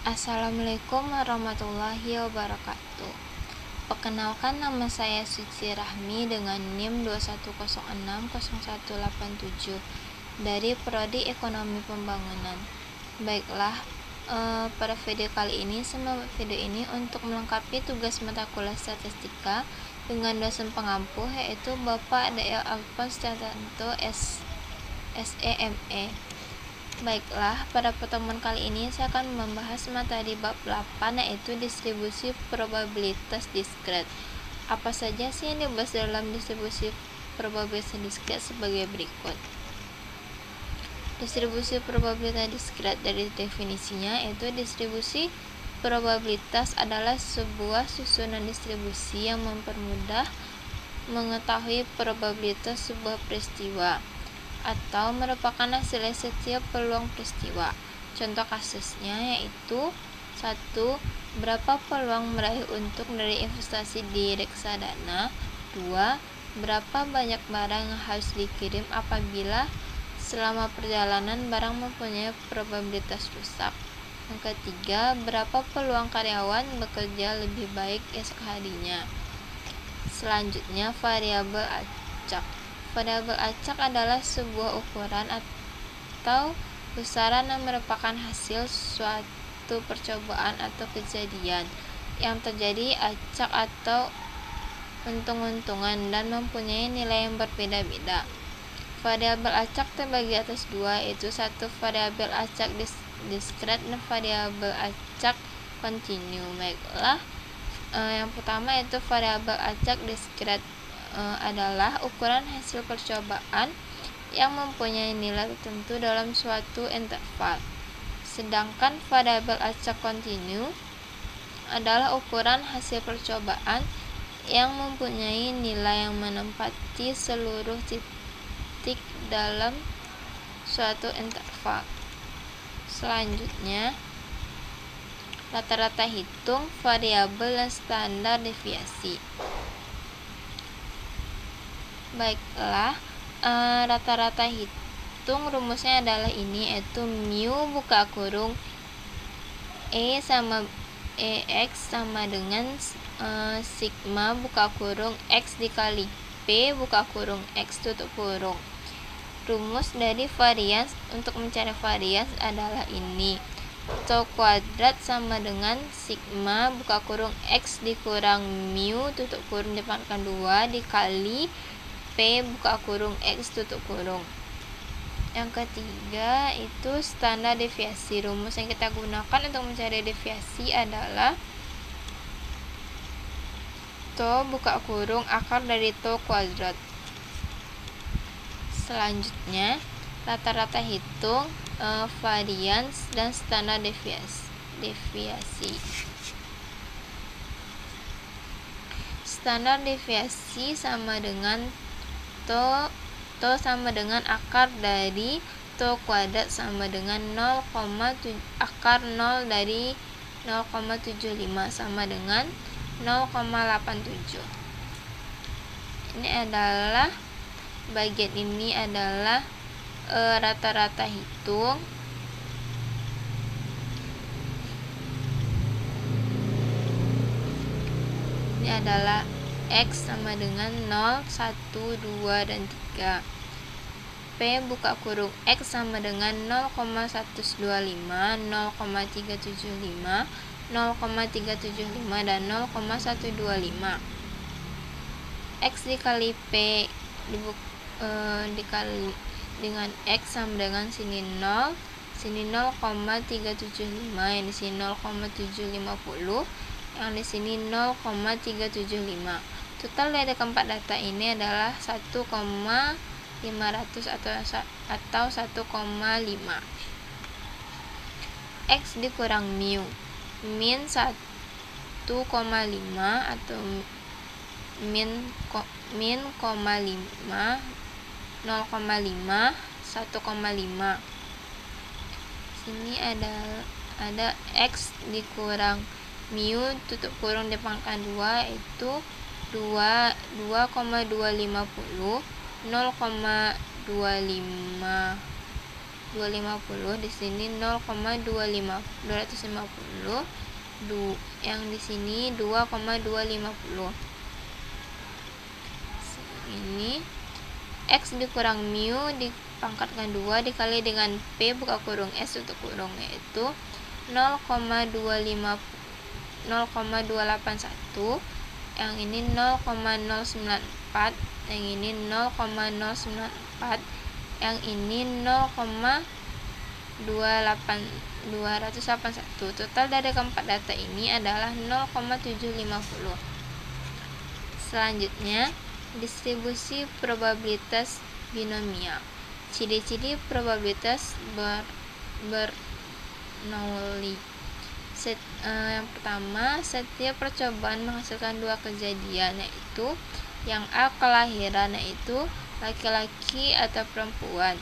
Assalamualaikum warahmatullahi wabarakatuh. Perkenalkan, nama saya Suci Rahmi dengan NIM 21060187 dari Prodi Ekonomi Pembangunan. Baiklah, pada video kali ini saya membuat video ini untuk melengkapi tugas mata kuliah statistika dengan dosen pengampu, yaitu Bapak Dl. Alphonse Catanto SEME. Baiklah, pada pertemuan kali ini saya akan membahas materi bab 8, yaitu distribusi probabilitas diskret. Apa saja sih yang dibahas dalam distribusi probabilitas diskret sebagai berikut. Distribusi probabilitas diskret dari definisinya yaitu distribusi probabilitas adalah sebuah susunan distribusi yang mempermudah mengetahui probabilitas sebuah peristiwa atau merupakan hasil setiap peluang peristiwa. Contoh kasusnya yaitu 1. Berapa peluang meraih untung dari investasi di reksadana. 2. Berapa banyak barang yang harus dikirim apabila selama perjalanan barang mempunyai probabilitas rusak. Yang ketiga, berapa peluang karyawan bekerja lebih baik esok harinya. Selanjutnya, variabel acak. Variabel acak adalah sebuah ukuran atau besaran yang merupakan hasil suatu percobaan atau kejadian yang terjadi acak atau untung-untungan dan mempunyai nilai yang berbeda-beda. Variabel acak terbagi atas dua, yaitu 1. Variabel acak diskret dan variabel acak kontinu. Baiklah, yang pertama yaitu variabel acak diskret adalah ukuran hasil percobaan yang mempunyai nilai tertentu dalam suatu interval. Sedangkan variabel acak kontinu adalah ukuran hasil percobaan yang mempunyai nilai yang menempati seluruh titik dalam suatu interval. Selanjutnya, rata-rata hitung, variabel dan standar deviasi. Baiklah, rata-rata hitung rumusnya adalah ini, yaitu mu buka kurung X sama dengan sigma buka kurung X dikali P buka kurung X tutup kurung. Rumus dari varians untuk mencari varians adalah ini. Tau kuadrat sama dengan sigma buka kurung X dikurang mu tutup kurung dipangkat 2 dikali P buka kurung X tutup kurung. Yang ketiga itu standar deviasi. Rumus yang kita gunakan untuk mencari deviasi adalah tau buka kurung akar dari tau kuadrat. Selanjutnya, rata-rata hitung, varians dan standar deviasi. Standar deviasi sama dengan tau sama dengan akar dari tau kuadrat sama dengan akar 0 dari 0,75 sama dengan 0,87. Ini adalah bagian ini adalah rata-rata hitung. Ini adalah X sama dengan 0, 1, 2, dan 3. P buka kurung X sama dengan 0,125, 0,375, 0,375, dan 0,125. X dikali P dikali dengan X sama dengan sini 0, sini 0,375, yang di sini 0,750, yang di sini 0,375. Total dari keempat data ini adalah 1,500 atau 1,5. X dikurang mu, min 1,5 atau min 0,5, 1,5. Sini ada X dikurang mu tutup kurung dipangkat 2 itu 2,250, 0,250, 250, di sini 0,250, yang di sini 2,250. Ini X dikurang mu dipangkatkan 2 dikali dengan P buka kurung S tutup kurung, yaitu 0,281, yang ini 0,094, yang ini 0,094, yang ini 0,281. Total dari keempat data ini adalah 0,750. Selanjutnya, distribusi probabilitas binomial. Ciri-ciri probabilitas Bernoulli. Yang pertama, setiap percobaan menghasilkan dua kejadian, yaitu yang A kelahiran, yaitu laki-laki atau perempuan.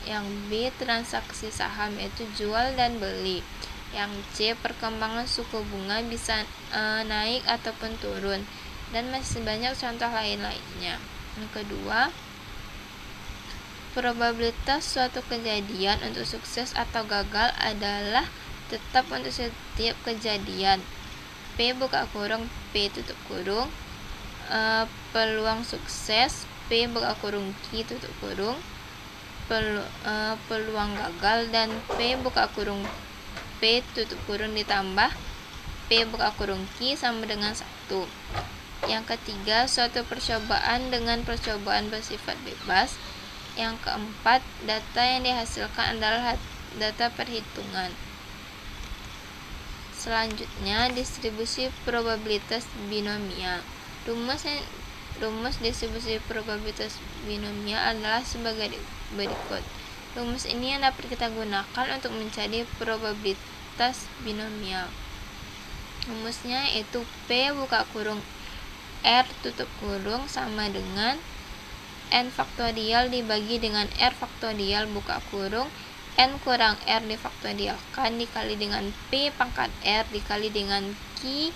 Yang B transaksi saham, yaitu jual dan beli. Yang C perkembangan suku bunga bisa naik ataupun turun, dan masih banyak contoh lainnya. Yang kedua, probabilitas suatu kejadian untuk sukses atau gagal adalah tetap untuk setiap kejadian. P buka kurung P tutup kurung, peluang sukses P buka kurung Q tutup kurung, peluang gagal, dan P buka kurung P tutup kurung ditambah P buka kurung Q sama dengan 1. Yang ketiga, suatu percobaan dengan percobaan bersifat bebas. Yang keempat, data yang dihasilkan adalah data perhitungan. Selanjutnya, distribusi probabilitas binomial. Rumus distribusi probabilitas binomial adalah sebagai berikut. Rumus ini yang dapat kita gunakan untuk mencari probabilitas binomial. Rumusnya yaitu P buka kurung R tutup kurung sama dengan N faktorial dibagi dengan R faktorial buka kurung N kurang R difaktorialkan dikali dengan P pangkat R dikali dengan Q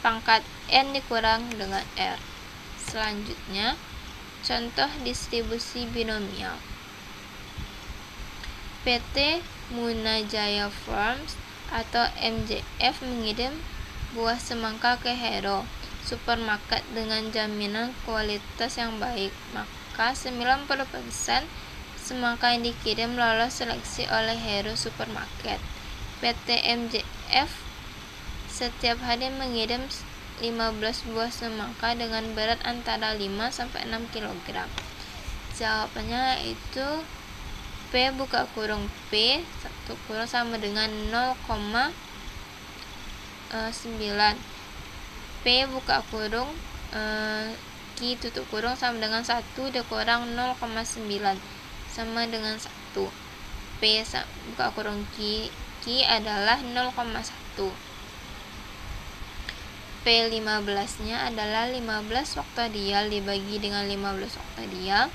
pangkat N dikurang dengan R. Selanjutnya, contoh distribusi binomial. PT Munajaya Farms atau MJF mengirim buah semangka ke Hero supermarket dengan jaminan kualitas yang baik, maka 90% semangka yang dikirim lolos seleksi oleh Hero Supermarket. PT MJF setiap hari mengirim 15 buah semangka dengan berat antara 5-6 kg. Jawabannya itu P buka kurung P satu kurung sama dengan 0,9, P buka kurung Q tutup kurung sama dengan 1 dikurang 0,9 sama dengan 1. P buka kurung Q adalah 0,1. P15 nya adalah 15 faktorial dibagi dengan 15 faktorial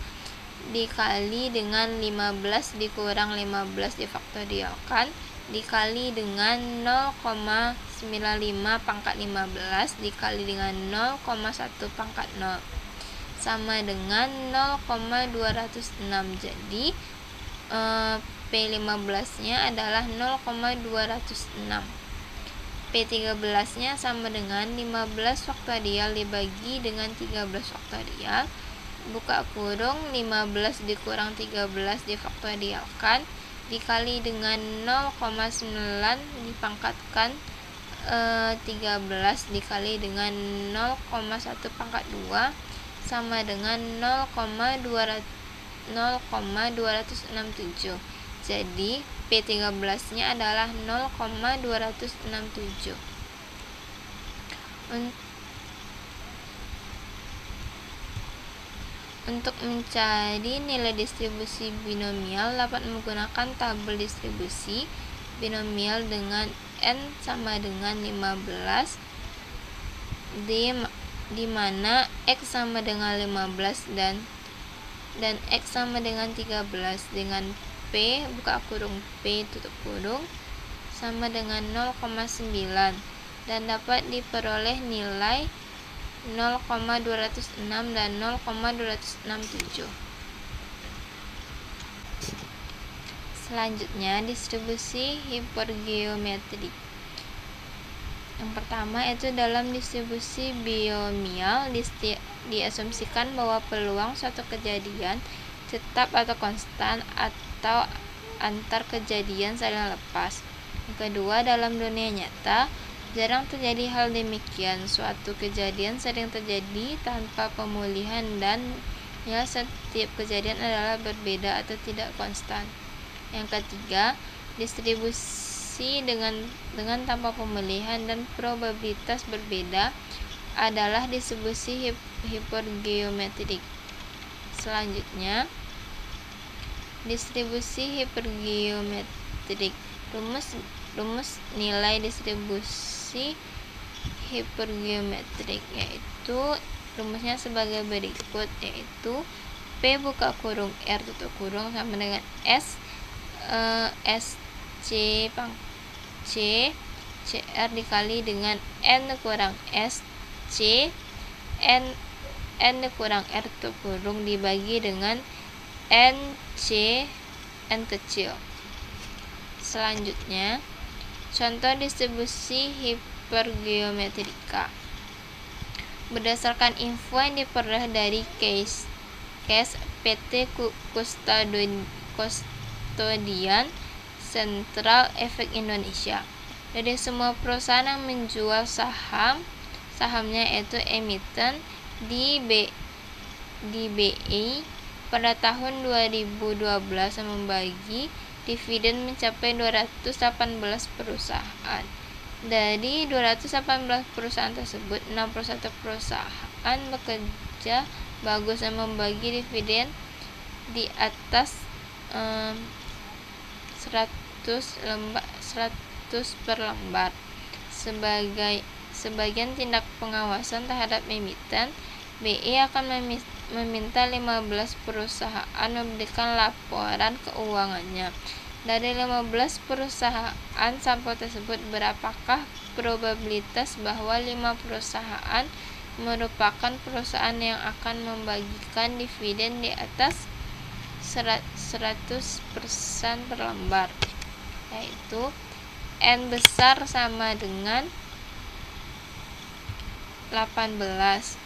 dikali dengan 15 dikurang 15 difaktorialkan dikali dengan 0,95 pangkat 15 dikali dengan 0,1 pangkat 0 sama dengan 0,206. Jadi P15 nya adalah 0,206. P13 nya sama dengan 15 faktorial dibagi dengan 13 faktorial buka kurung 15 dikurang 13 difaktorialkan dikali dengan 0,9 dipangkatkan 13 dikali dengan 0,1 pangkat 2 sama dengan 0,267. Jadi P13 nya adalah 0,267. Untuk mencari nilai distribusi binomial dapat menggunakan tabel distribusi binomial dengan N sama dengan 15 di mana X sama dengan 15 dan X sama dengan 13 dengan P buka kurung P tutup kurung sama dengan 0,9 dan dapat diperoleh nilai 0,206 dan 0,267. Selanjutnya, distribusi hipergeometrik. Yang pertama itu dalam distribusi binomial diasumsikan bahwa peluang suatu kejadian tetap atau konstan atau antar kejadian saling lepas. Yang kedua, dalam dunia nyata jarang terjadi hal demikian. Suatu kejadian sering terjadi tanpa pemulihan dan ya setiap kejadian adalah berbeda atau tidak konstan. Yang ketiga, distribusi dengan tanpa pemulihan dan probabilitas berbeda adalah distribusi hipergeometrik. Selanjutnya, distribusi hipergeometrik. Rumus nilai distribusi hipergeometrik yaitu rumusnya sebagai berikut, yaitu P buka kurung R tutup kurung sama dengan SC C CR dikali dengan N kurang SC N kurang R tutup kurung dibagi dengan NC N kecil. Selanjutnya, contoh distribusi hipergeometrika. Berdasarkan info yang diperoleh dari case PT Kustodian Central Efek Indonesia. Dari semua perusahaan yang menjual sahamnya yaitu emiten di BI pada tahun 2012 membagi dividen mencapai 218 perusahaan. Dari 218 perusahaan tersebut, 61 perusahaan bekerja bagus dan membagi dividen di atas 100 per lembar. Sebagian tindak pengawasan terhadap emiten, BI akan meminta 15 perusahaan memberikan laporan keuangannya. Dari 15 perusahaan sampel tersebut, berapakah probabilitas bahwa 5 perusahaan merupakan perusahaan yang akan membagikan dividen di atas 100% per lembar? Yaitu N besar sama dengan 18,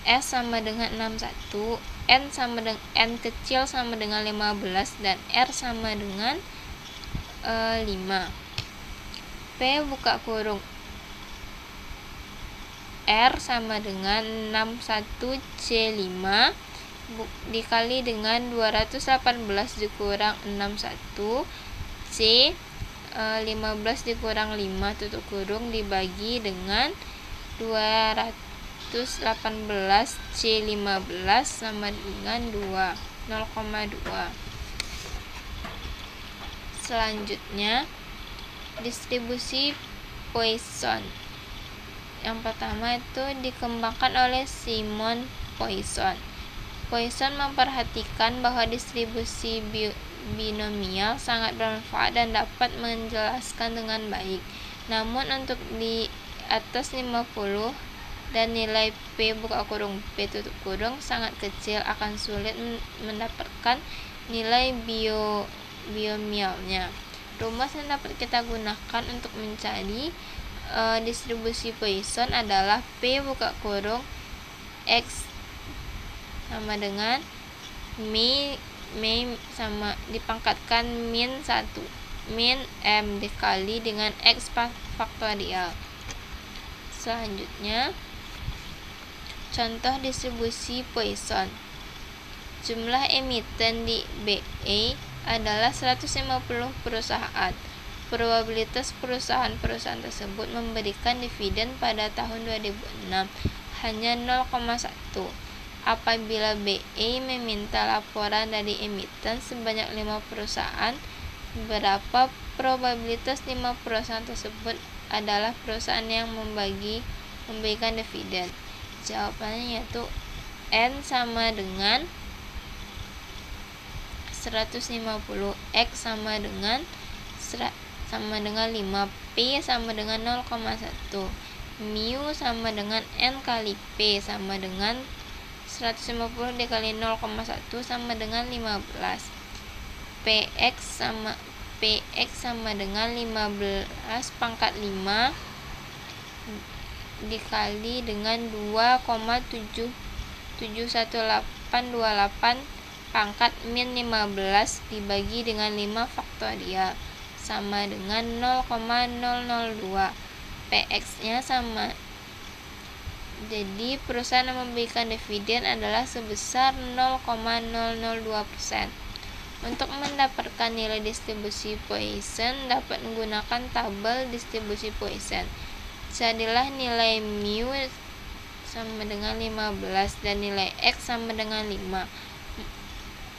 S sama dengan 61, N kecil sama dengan 15, dan R sama dengan 5. P buka kurung R sama dengan 61C5 dikali dengan 218 dikurang 61 C 15 dikurang 5 tutup kurung dibagi dengan 218 C15 sama dengan 0,2. Selanjutnya, distribusi Poisson. Yang pertama itu dikembangkan oleh Simon Poisson. Poisson memperhatikan bahwa distribusi binomial sangat bermanfaat dan dapat menjelaskan dengan baik. Namun untuk di atas 50 dan nilai P buka kurung P tutup kurung sangat kecil, akan sulit mendapatkan nilai binomialnya. Rumus yang dapat kita gunakan untuk mencari distribusi Poisson adalah P buka kurung X sama dengan min sama dipangkatkan min 1 min M dikali dengan X faktorial. Selanjutnya, contoh distribusi Poisson. Jumlah emiten di BI adalah 150 perusahaan. Probabilitas perusahaan-perusahaan tersebut memberikan dividen pada tahun 2006 hanya 0,1. Apabila BI meminta laporan dari emiten sebanyak 5 perusahaan, berapa probabilitas 5 perusahaan tersebut adalah perusahaan yang memberikan dividen? Jawabannya yaitu N sama dengan 150, X sama dengan 5, P sama dengan 0,1, mu sama dengan N kali P sama dengan 150 dikali 0,1 sama dengan 15. Px sama dengan 15 pangkat 5 dikali dengan 2,71828 pangkat min 15 dibagi dengan 5 faktorial sama dengan 0,002. Px nya sama, jadi perusahaan yang memberikan dividen adalah sebesar 0,002%. Untuk mendapatkan nilai distribusi Poisson dapat menggunakan tabel distribusi Poisson. Jadilah nilai mu sama dengan 15 dan nilai x sama dengan 5,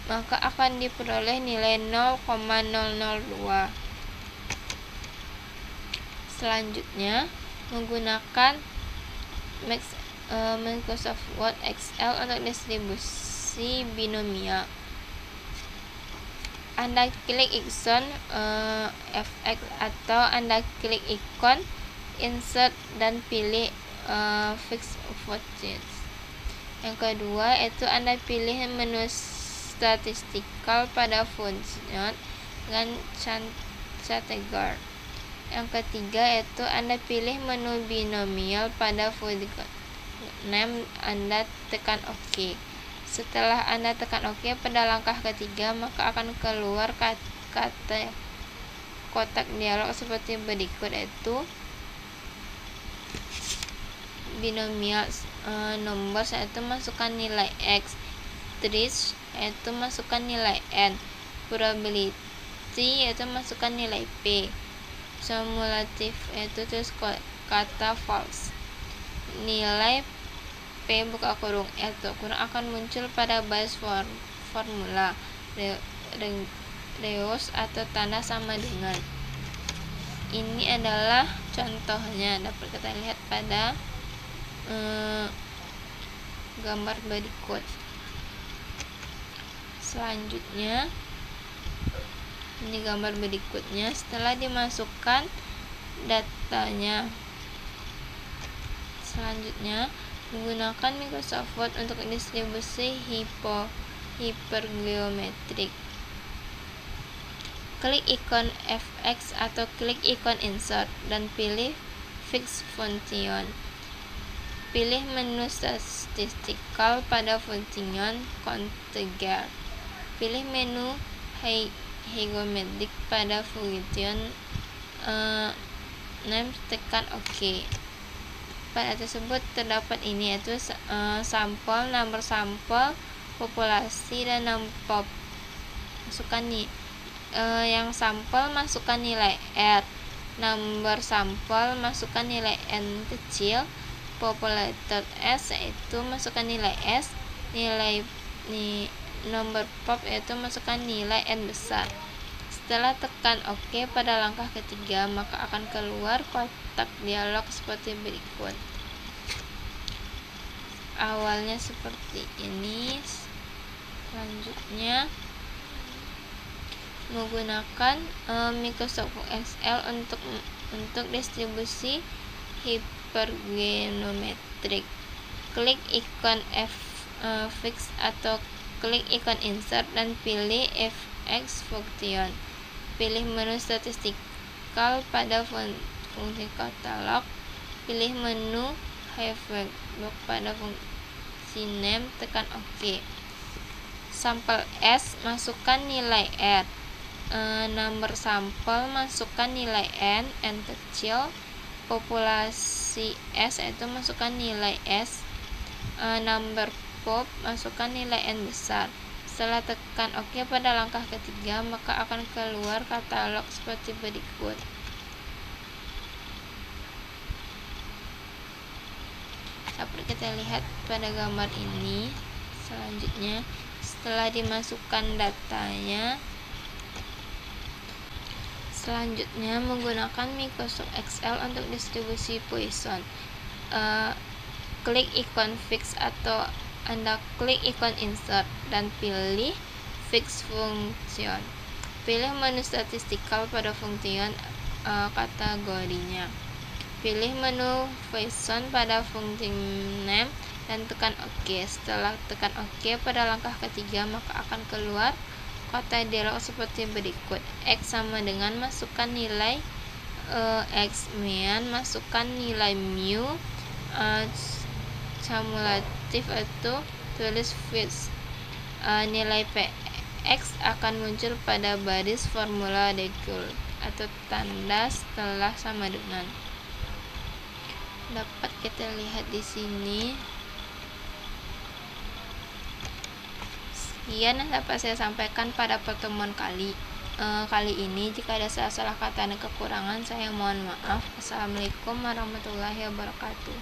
maka akan diperoleh nilai 0,002. Selanjutnya, menggunakan Microsoft Word Excel untuk distribusi binomial. Anda klik ikon fx atau Anda klik ikon insert dan pilih fix function. Yang kedua itu Anda pilih menu statistikal pada function dengan category. Yang ketiga itu Anda pilih menu binomial pada function name, Anda tekan OK. Setelah Anda tekan OK pada langkah ketiga, maka akan keluar kata kotak dialog seperti berikut, yaitu binomial nomor yaitu masukkan nilai x, trace yaitu masukkan nilai n, probability yaitu masukkan nilai p, cumulative yaitu tulis kata false. Nilai P buka kurung akan muncul pada baris formula reus atau tanda sama dengan. Ini adalah contohnya, dapat kita lihat pada gambar berikut. Selanjutnya, ini gambar berikutnya. Setelah dimasukkan datanya, selanjutnya menggunakan Microsoft Word untuk distribusi hipergeometrik. Klik ikon fx atau klik ikon insert dan pilih fix function. Pilih menu statistikal pada function conteger. Pilih menu hygrometric pada function name, tekan OK. Pada tersebut terdapat ini, yaitu sampel, nomor sampel, populasi, dan nomor masukkan nih. Yang sampel masukkan nilai R, nomor sampel masukkan nilai N kecil, populator S yaitu masukkan nilai S, nomor pop yaitu masukkan nilai N besar. Setelah tekan OK pada langkah ketiga, maka akan keluar kotak dialog seperti berikut. Awalnya seperti ini. Selanjutnya, menggunakan Microsoft Excel untuk distribusi hipergeometrik. Klik ikon fix atau klik ikon insert dan pilih fx function. Pilih menu statistikal pada fungsi katalog. Pilih menu hyperbox pada fungsi name, tekan OK. Sampel S, masukkan nilai R. Nomor sampel, masukkan nilai N kecil. Populasi S yaitu masukkan nilai S. Nomor pop, masukkan nilai N besar. Setelah tekan OK pada langkah ketiga, maka akan keluar katalog seperti berikut. Dapat kita lihat pada gambar ini. Selanjutnya, setelah dimasukkan datanya, selanjutnya menggunakan Microsoft Excel untuk distribusi Poisson. Klik ikon fix atau Anda klik ikon insert dan pilih fix function. Pilih menu statistikal pada function kategorinya. Pilih menu Poisson pada fungsi name dan tekan OK. Setelah tekan OK pada langkah ketiga, maka akan keluar kata dialog seperti berikut. X sama dengan masukkan nilai X min, masukkan nilai mu, cumulatif atau tulis fix. Nilai Px akan muncul pada baris formula Degrelle atau tanda setelah sama dengan. Dapat kita lihat di sini. Sekian yang dapat saya sampaikan pada pertemuan kali ini. Jika ada salah-salah kata dan kekurangan, saya mohon maaf. Assalamualaikum warahmatullahi wabarakatuh.